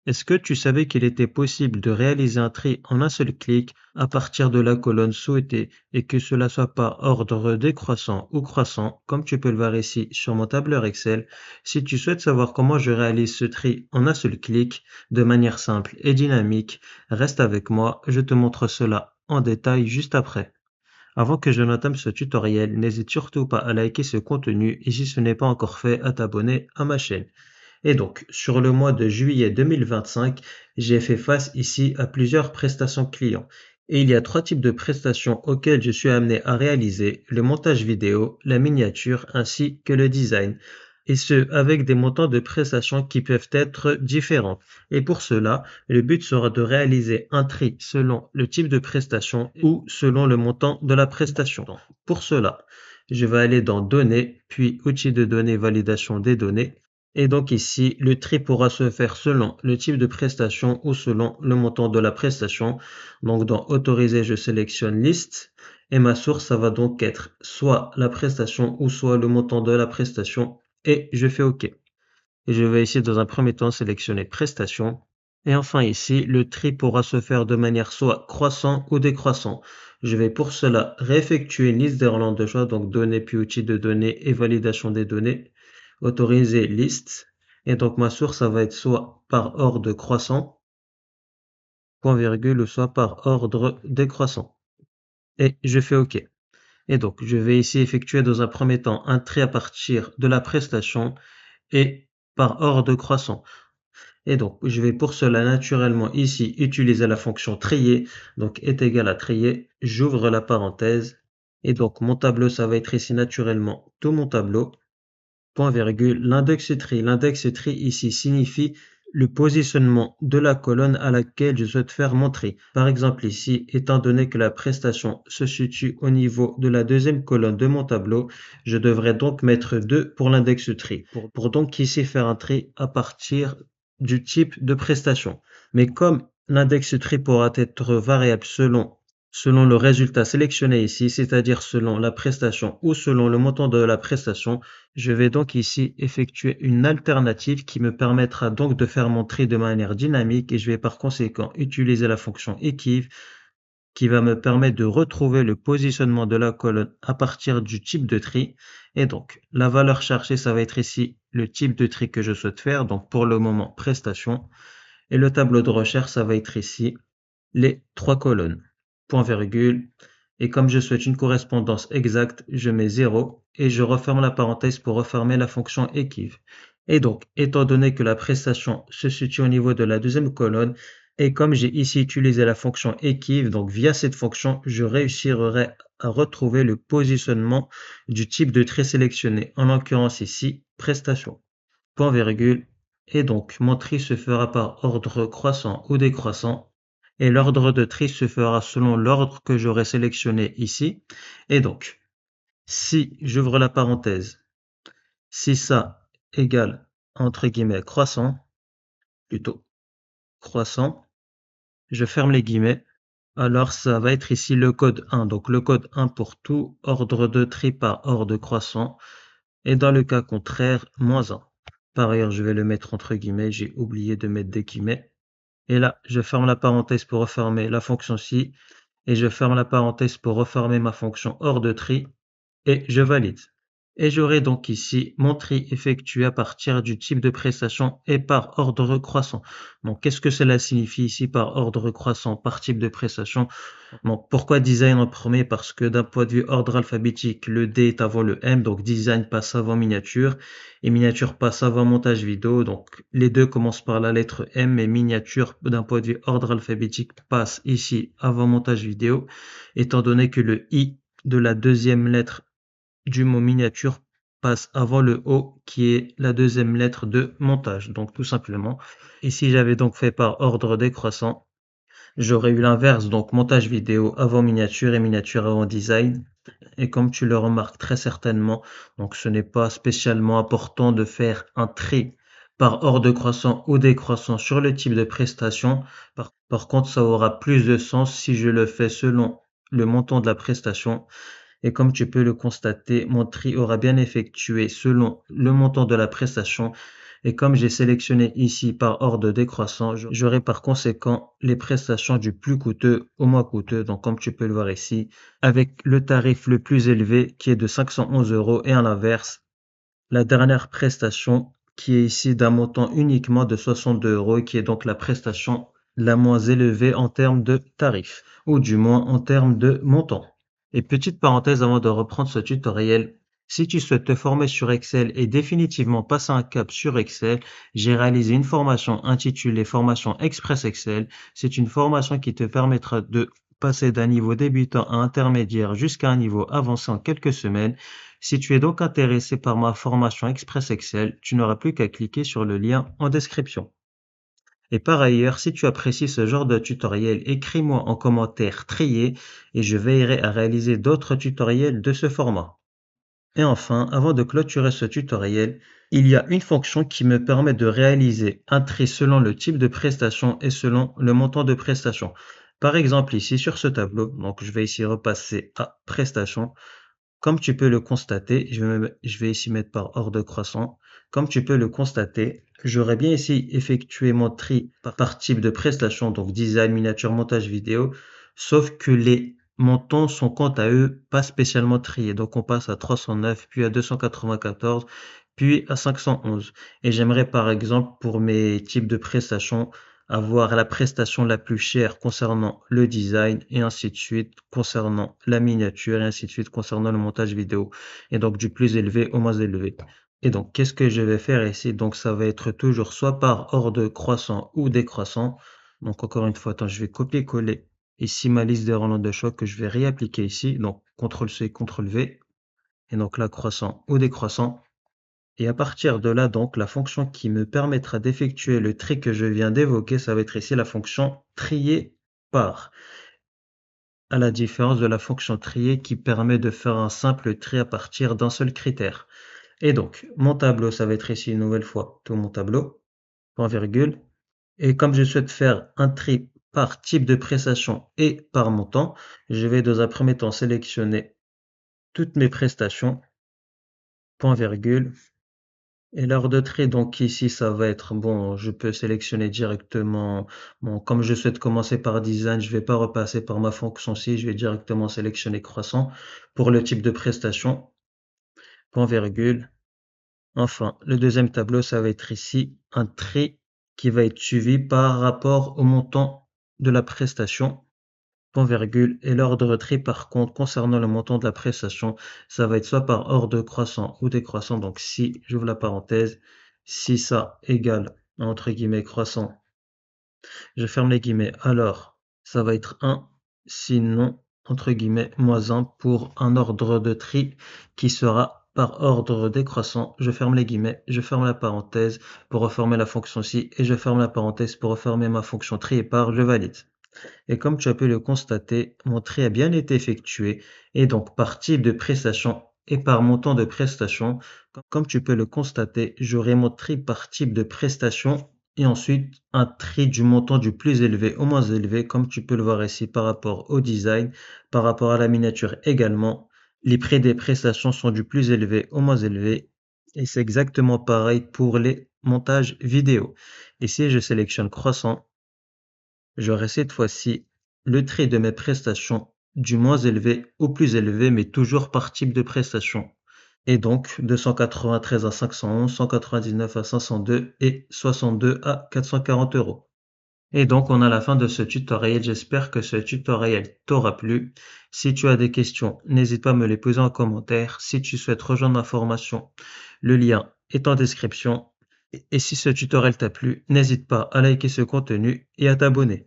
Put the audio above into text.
Est-ce que tu savais qu'il était possible de réaliser un tri en un seul clic à partir de la colonne souhaitée et que cela soit par ordre décroissant ou croissant, comme tu peux le voir ici sur mon tableur Excel? Si tu souhaites savoir comment je réalise ce tri en un seul clic, de manière simple et dynamique, reste avec moi, je te montre cela en détail juste après. Avant que je n'entame ce tutoriel, n'hésite surtout pas à liker ce contenu et si ce n'est pas encore fait, à t'abonner à ma chaîne. Et donc, sur le mois de juillet 2025, j'ai fait face ici à plusieurs prestations clients. Et il y a trois types de prestations auxquelles je suis amené à réaliser: le montage vidéo, la miniature ainsi que le design. Et ce, avec des montants de prestations qui peuvent être différents. Et pour cela, le but sera de réaliser un tri selon le type de prestation ou selon le montant de la prestation. Pour cela, je vais aller dans Données, puis Outils de données, validation des données. Et donc ici, le tri pourra se faire selon le type de prestation ou selon le montant de la prestation. Donc dans Autoriser, je sélectionne Liste et ma source, ça va donc être soit la prestation ou soit le montant de la prestation et je fais OK. Et je vais ici dans un premier temps sélectionner Prestation. Et enfin ici, le tri pourra se faire de manière soit croissant ou décroissant. Je vais pour cela réeffectuer une liste d'Irlande de choix, donc Données puis Outils de données et validation des données. Autoriser liste. Et donc ma source, ça va être soit par ordre croissant, point virgule, ou soit par ordre décroissant. Et je fais OK. Et donc je vais ici effectuer dans un premier temps un tri à partir de la prestation et par ordre croissant. Et donc je vais pour cela naturellement ici utiliser la fonction trier, donc est égal à trier. J'ouvre la parenthèse. Et donc mon tableau, ça va être ici naturellement tout mon tableau. Point virgule, l'index tri. L'index tri ici signifie le positionnement de la colonne à laquelle je souhaite faire mon tri. Par exemple ici, étant donné que la prestation se situe au niveau de la deuxième colonne de mon tableau, je devrais donc mettre 2 pour l'index tri, pour donc ici faire un tri à partir du type de prestation. Mais comme l'index tri pourra être variable selon le résultat sélectionné ici, c'est-à-dire selon la prestation ou selon le montant de la prestation, je vais donc ici effectuer une alternative qui me permettra donc de faire mon tri de manière dynamique et je vais par conséquent utiliser la fonction equiv qui va me permettre de retrouver le positionnement de la colonne à partir du type de tri. Et donc, la valeur cherchée, ça va être ici le type de tri que je souhaite faire, donc pour le moment prestation. Et le tableau de recherche, ça va être ici les trois colonnes, point virgule, et comme je souhaite une correspondance exacte, je mets 0 et je referme la parenthèse pour refermer la fonction equiv. Et donc, étant donné que la prestation se situe au niveau de la deuxième colonne, et comme j'ai ici utilisé la fonction equiv, donc via cette fonction, je réussirai à retrouver le positionnement du type de trait sélectionné, en l'occurrence ici, prestation, point virgule, et donc mon tri se fera par ordre croissant ou décroissant et l'ordre de tri se fera selon l'ordre que j'aurai sélectionné ici. Et donc, si j'ouvre la parenthèse, si ça égale entre guillemets croissant, plutôt croissant, je ferme les guillemets, alors ça va être ici le code 1. Donc le code 1 pour tout ordre de tri par ordre croissant et dans le cas contraire, -1. Par ailleurs, je vais le mettre entre guillemets, j'ai oublié de mettre des guillemets. Et là, je ferme la parenthèse pour refermer la fonction ci, et je ferme la parenthèse pour refermer ma fonction hors de tri, et je valide. Et j'aurai donc ici mon tri effectué à partir du type de prestation et par ordre croissant. Donc, qu'est-ce que cela signifie ici par ordre croissant, par type de prestation? Donc, pourquoi design en premier? Parce que d'un point de vue ordre alphabétique, le D est avant le M, donc design passe avant miniature, et miniature passe avant montage vidéo. Donc, les deux commencent par la lettre M, et miniature, d'un point de vue ordre alphabétique, passe ici avant montage vidéo, étant donné que le I de la deuxième lettre du mot miniature passe avant le O qui est la deuxième lettre de montage. Donc, tout simplement. Et si j'avais donc fait par ordre décroissant, j'aurais eu l'inverse, donc montage vidéo avant miniature et miniature avant design. Et comme tu le remarques très certainement, donc ce n'est pas spécialement important de faire un tri par ordre croissant ou décroissant sur le type de prestation. Par contre, ça aura plus de sens si je le fais selon le montant de la prestation. Et comme tu peux le constater, mon tri aura bien effectué selon le montant de la prestation Et comme j'ai sélectionné ici par ordre décroissant, j'aurai par conséquent les prestations du plus coûteux au moins coûteux. Donc comme tu peux le voir ici, avec le tarif le plus élevé qui est de 511 euros et à l'inverse, la dernière prestation qui est ici d'un montant uniquement de 62 euros et qui est donc la prestation la moins élevée en termes de tarif, ou du moins en termes de montant. Et petite parenthèse avant de reprendre ce tutoriel, si tu souhaites te former sur Excel et définitivement passer un cap sur Excel, j'ai réalisé une formation intitulée Formation Express Excel. C'est une formation qui te permettra de passer d'un niveau débutant à intermédiaire jusqu'à un niveau avancé en quelques semaines. Si tu es donc intéressé par ma formation Express Excel, tu n'auras plus qu'à cliquer sur le lien en description. Et par ailleurs, si tu apprécies ce genre de tutoriel, écris-moi en commentaire trié et je veillerai à réaliser d'autres tutoriels de ce format. Et enfin, avant de clôturer ce tutoriel, il y a une fonction qui me permet de réaliser un tri selon le type de prestation et selon le montant de prestation. Par exemple, ici sur ce tableau, donc je vais ici repasser à prestation. Comme tu peux le constater, je vais ici mettre par ordre croissant. Comme tu peux le constater, j'aurais bien ici effectué mon tri par type de prestation, donc design, miniature, montage vidéo, sauf que les montants sont quant à eux pas spécialement triés. Donc on passe à 309, puis à 294, puis à 511. Et j'aimerais par exemple pour mes types de prestations avoir la prestation la plus chère concernant le design et ainsi de suite concernant la miniature et ainsi de suite concernant le montage vidéo et donc du plus élevé au moins élevé. Et donc qu'est-ce que je vais faire ici? Donc ça va être toujours soit par ordre croissant ou décroissant. Donc encore une fois, attends, je vais copier-coller ici ma liste des relents de choc que je vais réappliquer ici. Donc CTRL-C, CTRL-V et donc là croissant ou décroissant. Et à partir de là, donc, la fonction qui me permettra d'effectuer le tri que je viens d'évoquer, ça va être ici la fonction trier par, à la différence de la fonction trier qui permet de faire un simple tri à partir d'un seul critère. Et donc, mon tableau, ça va être ici une nouvelle fois tout mon tableau, point virgule. Et comme je souhaite faire un tri par type de prestation et par montant, je vais dans un premier temps sélectionner toutes mes prestations, point virgule. Et l'heure de trait, donc ici, ça va être, bon, je peux sélectionner directement, bon, comme je souhaite commencer par design, je vais pas repasser par ma fonction ci, je vais directement sélectionner croissant pour le type de prestation, point virgule. Enfin, le deuxième tableau, ça va être ici un trait qui va être suivi par rapport au montant de la prestation, point virgule, et l'ordre de trait par contre concernant le montant de la prestation, ça va être soit par ordre croissant ou décroissant. Donc si j'ouvre la parenthèse, si ça égale entre guillemets croissant, je ferme les guillemets, alors ça va être 1, sinon entre guillemets moins 1 pour un ordre de tri qui sera par ordre décroissant. Je ferme les guillemets, je ferme la parenthèse pour refermer la fonction ci et je ferme la parenthèse pour refermer ma fonction tri et par, je valide. Et comme tu as pu le constater, mon tri a bien été effectué et donc par type de prestation et par montant de prestation. Comme tu peux le constater, j'aurai mon tri par type de prestation et ensuite un tri du montant du plus élevé au moins élevé, comme tu peux le voir ici par rapport au design, par rapport à la miniature également. Les prix des prestations sont du plus élevé au moins élevé et c'est exactement pareil pour les montages vidéo. Ici, je sélectionne croissant. J'aurai cette fois-ci le trait de mes prestations du moins élevé au plus élevé, mais toujours par type de prestation. Et donc 293 à 511, 199 à 502 et 62 à 440 euros. Et donc on a la fin de ce tutoriel. J'espère que ce tutoriel t'aura plu. Si tu as des questions, n'hésite pas à me les poser en commentaire. Si tu souhaites rejoindre ma formation, le lien est en description. Et si ce tutoriel t'a plu, n'hésite pas à liker ce contenu et à t'abonner.